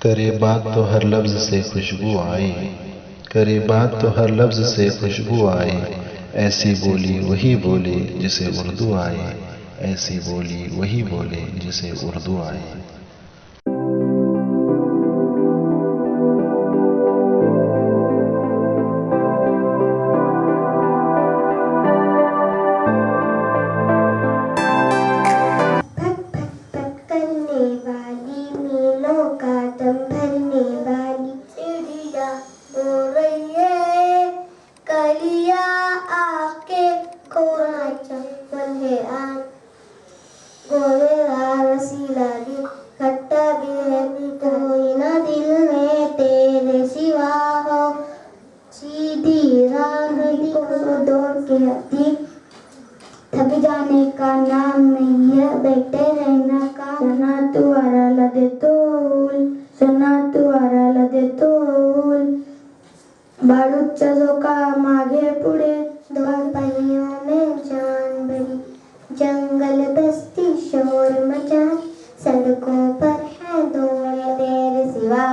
करे बात तो हर लफ्ज से खुशबू आई, करे बात तो हर लफ्ज से खुशबू आई, ऐसी बोली वही बोले जिसे उर्दू आए, ऐसी बोली वही बोले जिसे उर्दू आए। थक जाने का नाम नहीं है, बैठे रहना का। सना तुआरा लदे तोल, सना तुआरा लदे तोल, बारूदच्या झोका मागे पुढे, दोन पहियों में जान भरी, जंगल बस्ती शोर मचा, सड़कों पर है दौड़े तेरे सिवा,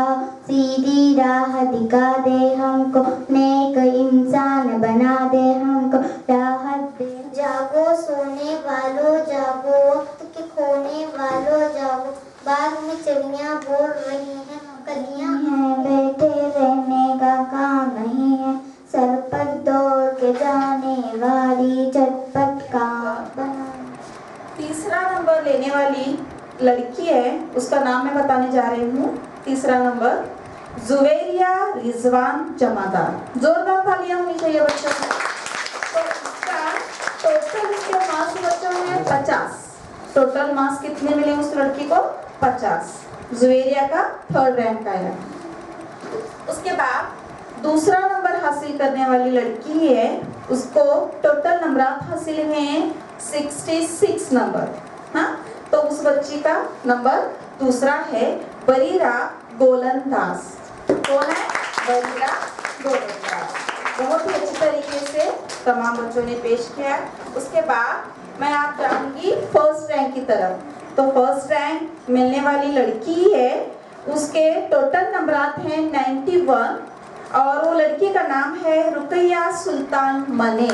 सीधी राह दिखा दे हमको, नेक इंसान बना दे हमको, राहत दे। जागो सोने वालों जागो, वक्त के खोने वालों जागो, बाग में चिड़ियाँ बोल रही हैं, कलियाँ हैं, बैठे रहने का काम नहीं है, सर पर दौड़ के जाने वाली झटपट काम। तीसरा नंबर लेने वाली लड़की है, उसका नाम मैं बताने जा रही हूँ। तीसरा नंबर जुवेरिया रिजवान जमादार। जोरदार तालियां होनी चाहिए बच्चों को। तो इसका टोटल इसके मार्क्स बच्चों में 50। टोटल मार्क्स कितने मिले उस लड़की को? 50। जुवेरिया का 3rd रैंक आया। उसके बाद दूसरा नंबर हासिल करने वाली लड़की है, उसको टोटल नंबर हासिल हैं 66 नंबर। हाँ, तो उस बच्ची का नंबर दूसरा है बरीरा गोलंदाज। कौन है? बरीरा गोलंदाज। बहुत ही अच्छी तरीके से तमाम बच्चों ने पेश किया। उसके बाद मैं आप जाऊंगी 1st रैंक की तरफ। तो 1st रैंक मिलने वाली लड़की है, उसके टोटल नंबरात हैं 91 और वो लड़की का नाम है रुकैया सुल्तान मने।